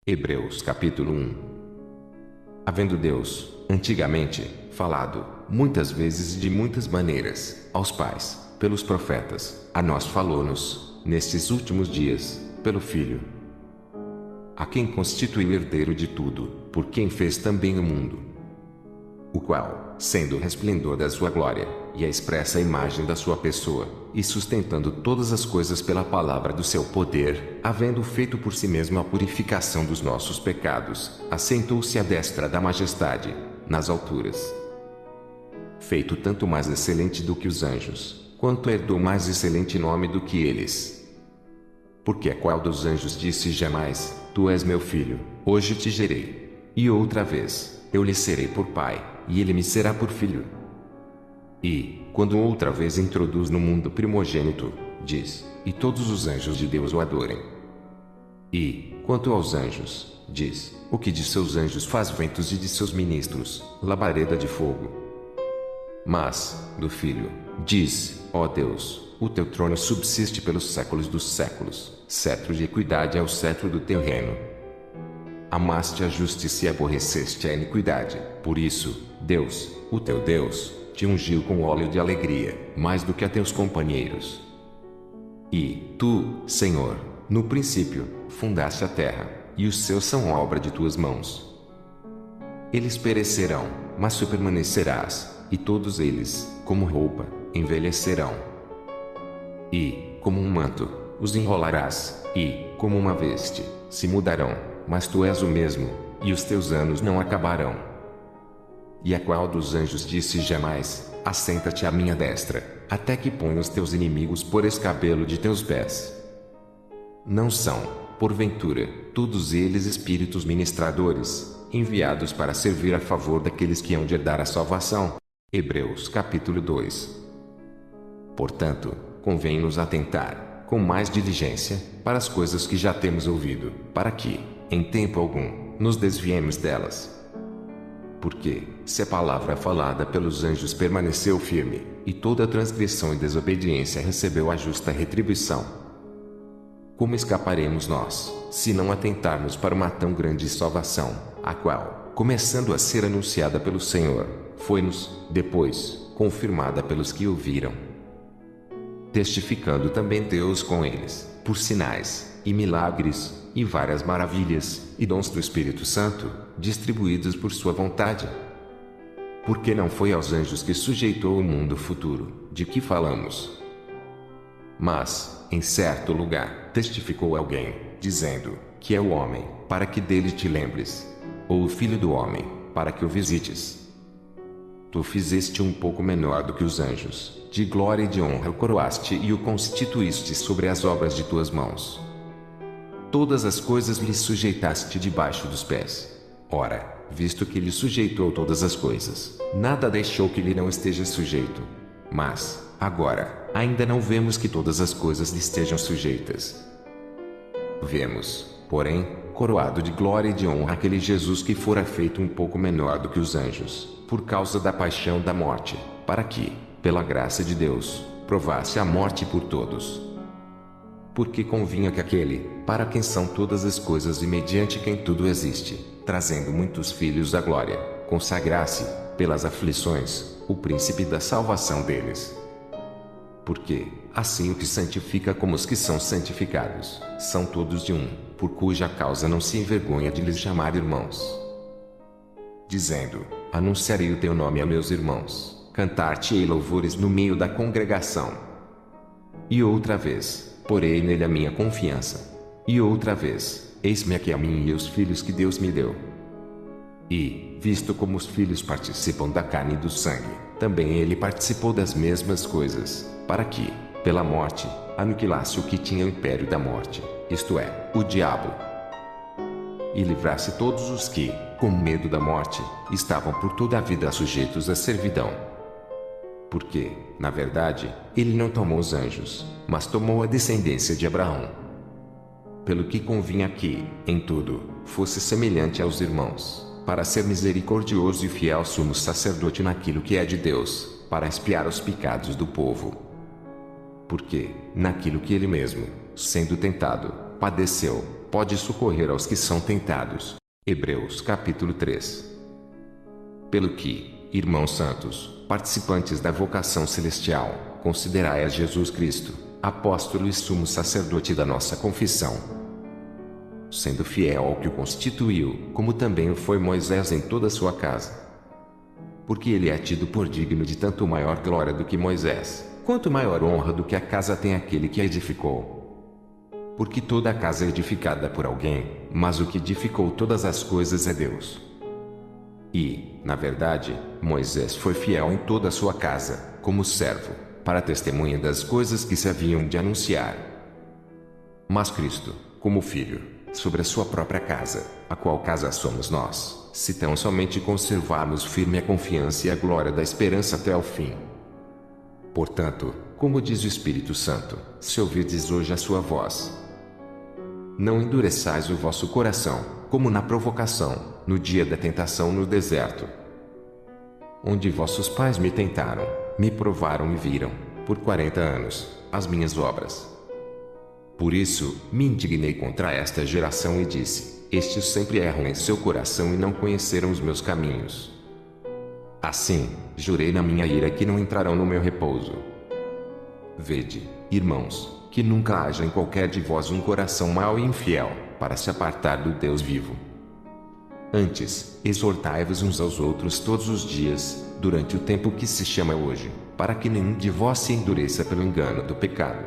Hebreus capítulo 1. Havendo Deus, antigamente, falado, muitas vezes e de muitas maneiras, aos pais, pelos profetas, a nós falou-nos, nestes últimos dias, pelo Filho, a quem constituiu herdeiro de tudo, por quem fez também o mundo, o qual, sendo o resplendor da sua glória, e a expressa imagem da sua pessoa, e sustentando todas as coisas pela palavra do seu poder, havendo feito por si mesmo a purificação dos nossos pecados, assentou-se à destra da majestade, nas alturas. Feito tanto mais excelente do que os anjos, quanto herdou mais excelente nome do que eles. Porque a qual dos anjos disse jamais, Tu és meu filho, hoje te gerei. E outra vez, eu lhe serei por pai, e ele me será por filho. E, quando outra vez introduz no mundo primogênito, diz, e todos os anjos de Deus o adorem. E, quanto aos anjos, diz, o que de seus anjos faz ventos e de seus ministros, labareda de fogo. Mas, do Filho, diz, ó Deus, o teu trono subsiste pelos séculos dos séculos, cetro de equidade é o cetro do teu reino. Amaste a justiça e aborreceste a iniquidade, por isso, Deus, o teu Deus, te ungiu com óleo de alegria, mais do que a teus companheiros. E, tu, Senhor, no princípio, fundaste a terra, e os céus são obra de tuas mãos. Eles perecerão, mas tu permanecerás, e todos eles, como roupa, envelhecerão. E, como um manto, os enrolarás, e, como uma veste, se mudarão, mas tu és o mesmo, e os teus anos não acabarão. E a qual dos anjos disse jamais, assenta-te à minha destra, até que ponha os teus inimigos por escabelo de teus pés? Não são, porventura, todos eles espíritos ministradores, enviados para servir a favor daqueles que hão de herdar a salvação? Hebreus capítulo 2. Portanto, convém-nos atentar, com mais diligência, para as coisas que já temos ouvido, para que, em tempo algum, nos desviemos delas. Porque, se a palavra falada pelos anjos permaneceu firme, e toda transgressão e desobediência recebeu a justa retribuição, como escaparemos nós, se não atentarmos para uma tão grande salvação, a qual, começando a ser anunciada pelo Senhor, foi-nos, depois, confirmada pelos que ouviram? Testificando também Deus com eles, por sinais, e milagres, e várias maravilhas, e dons do Espírito Santo, distribuídos por sua vontade. Porque não foi aos anjos que sujeitou o mundo futuro, de que falamos. Mas, em certo lugar, testificou alguém, dizendo, que é o homem, para que dele te lembres, ou o filho do homem, para que o visites. Tu fizeste um pouco menor do que os anjos, de glória e de honra o coroaste e o constituíste sobre as obras de tuas mãos. Todas as coisas lhe sujeitaste debaixo dos pés. Ora, visto que lhe sujeitou todas as coisas, nada deixou que lhe não esteja sujeito. Mas, agora, ainda não vemos que todas as coisas lhe estejam sujeitas. Vemos, porém, coroado de glória e de honra aquele Jesus que fora feito um pouco menor do que os anjos, por causa da paixão da morte, para que, pela graça de Deus, provasse a morte por todos. Porque convinha que aquele, para quem são todas as coisas e mediante quem tudo existe, trazendo muitos filhos à glória, consagrasse, pelas aflições, o príncipe da salvação deles. Porque, assim o que santifica como os que são santificados, são todos de um, por cuja causa não se envergonha de lhes chamar irmãos. Dizendo, anunciarei o teu nome a meus irmãos, cantar-te-ei louvores no meio da congregação. E outra vez, porei nele a minha confiança. E outra vez, eis-me aqui a mim e os filhos que Deus me deu. E, visto como os filhos participam da carne e do sangue, também ele participou das mesmas coisas, para que, pela morte, aniquilasse o que tinha o império da morte, isto é, o diabo, e livrasse todos os que, com medo da morte, estavam por toda a vida sujeitos à servidão. Porque, na verdade, ele não tomou os anjos, mas tomou a descendência de Abraão. Pelo que convinha que, em tudo, fosse semelhante aos irmãos, para ser misericordioso e fiel sumo sacerdote naquilo que é de Deus, para expiar os pecados do povo. Porque, naquilo que ele mesmo, sendo tentado, padeceu, pode socorrer aos que são tentados. Hebreus capítulo 3. Pelo que, irmãos santos, participantes da vocação celestial, considerai a Jesus Cristo, apóstolo e sumo sacerdote da nossa confissão, sendo fiel ao que o constituiu, como também o foi Moisés em toda a sua casa. Porque ele é tido por digno de tanto maior glória do que Moisés, quanto maior honra do que a casa tem aquele que a edificou. Porque toda a casa é edificada por alguém, mas o que edificou todas as coisas é Deus. E, na verdade, Moisés foi fiel em toda a sua casa, como servo, para testemunha das coisas que se haviam de anunciar. Mas Cristo, como Filho, sobre a sua própria casa, a qual casa somos nós, se tão somente conservarmos firme a confiança e a glória da esperança até ao fim. Portanto, como diz o Espírito Santo, se ouvirdes hoje a sua voz, não endureçais o vosso coração, como na provocação, no dia da tentação no deserto, onde vossos pais me tentaram, me provaram e viram, por 40 anos, as minhas obras. Por isso, me indignei contra esta geração e disse: estes sempre erram em seu coração e não conheceram os meus caminhos. Assim, jurei na minha ira que não entrarão no meu repouso. Vede, irmãos, que nunca haja em qualquer de vós um coração mau e infiel, para se apartar do Deus vivo. Antes, exortai-vos uns aos outros todos os dias, durante o tempo que se chama hoje, para que nenhum de vós se endureça pelo engano do pecado.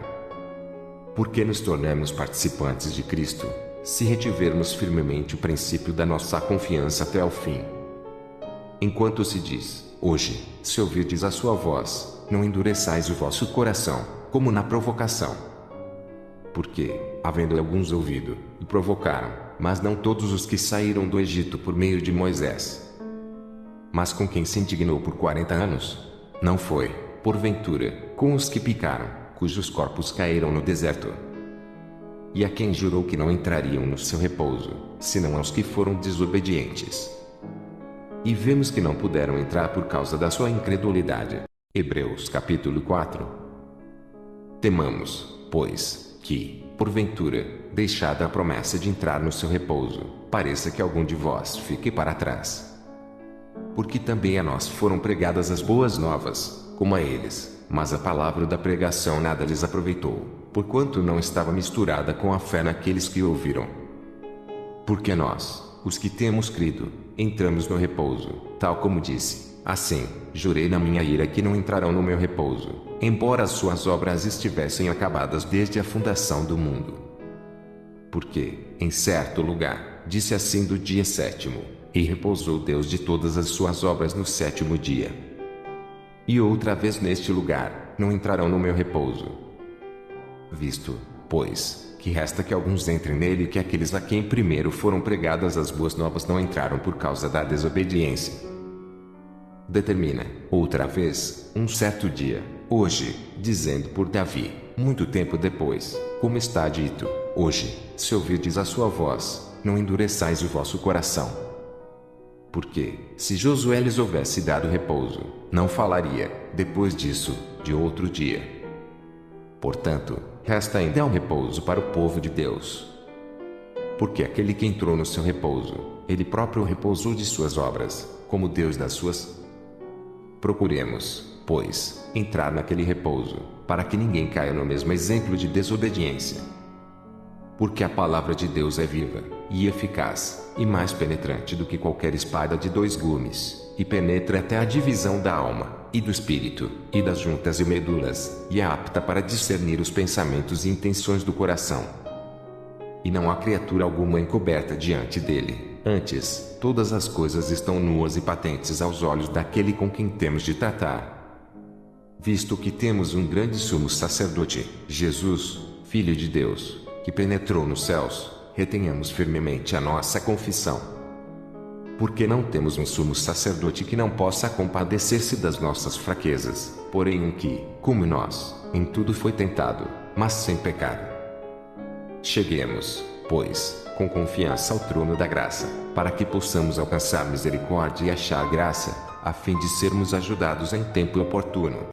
Porque nos tornamos participantes de Cristo, se retivermos firmemente o princípio da nossa confiança até ao fim. Enquanto se diz, hoje, se ouvirdes a sua voz, não endureçais o vosso coração, como na provocação. Porque, havendo alguns ouvido, o provocaram, mas não todos os que saíram do Egito por meio de Moisés. Mas com quem se indignou por 40 anos? Não foi, porventura, com os que picaram, cujos corpos caíram no deserto. E a quem jurou que não entrariam no seu repouso, senão aos que foram desobedientes. E vemos que não puderam entrar por causa da sua incredulidade. Hebreus capítulo 4. Temamos, pois, que, porventura, deixada a promessa de entrar no seu repouso, pareça que algum de vós fique para trás. Porque também a nós foram pregadas as boas novas, como a eles, mas a palavra da pregação nada lhes aproveitou, porquanto não estava misturada com a fé naqueles que ouviram. Porque nós, os que temos crido, entramos no repouso, tal como disse: assim, jurei na minha ira que não entrarão no meu repouso, embora as suas obras estivessem acabadas desde a fundação do mundo. Porque, em certo lugar, disse assim do dia 7º, e repousou Deus de todas as suas obras no 7º dia. E outra vez neste lugar, não entrarão no meu repouso. Visto, pois, que resta que alguns entrem nele e que aqueles a quem primeiro foram pregadas as boas novas não entraram por causa da desobediência. Determina, outra vez, um certo dia, hoje, dizendo por Davi, muito tempo depois, como está dito, hoje, se ouvirdes a sua voz, não endureçais o vosso coração. Porque, se Josué lhes houvesse dado repouso, não falaria, depois disso, de outro dia. Portanto, resta ainda um repouso para o povo de Deus. Porque aquele que entrou no seu repouso, ele próprio repousou de suas obras, como Deus das suas. Procuremos, pois, entrar naquele repouso, para que ninguém caia no mesmo exemplo de desobediência. Porque a palavra de Deus é viva, e eficaz, e mais penetrante do que qualquer espada de 2 gumes, e penetra até a divisão da alma, e do espírito, e das juntas e medulas, e é apta para discernir os pensamentos e intenções do coração. E não há criatura alguma encoberta diante dele, antes, todas as coisas estão nuas e patentes aos olhos daquele com quem temos de tratar. Visto que temos um grande sumo sacerdote, Jesus, Filho de Deus, que penetrou nos céus, retenhamos firmemente a nossa confissão. Porque não temos um sumo sacerdote que não possa compadecer-se das nossas fraquezas, porém um que, como nós, em tudo foi tentado, mas sem pecado. Cheguemos, pois, com confiança ao trono da graça, para que possamos alcançar misericórdia e achar graça, a fim de sermos ajudados em tempo oportuno.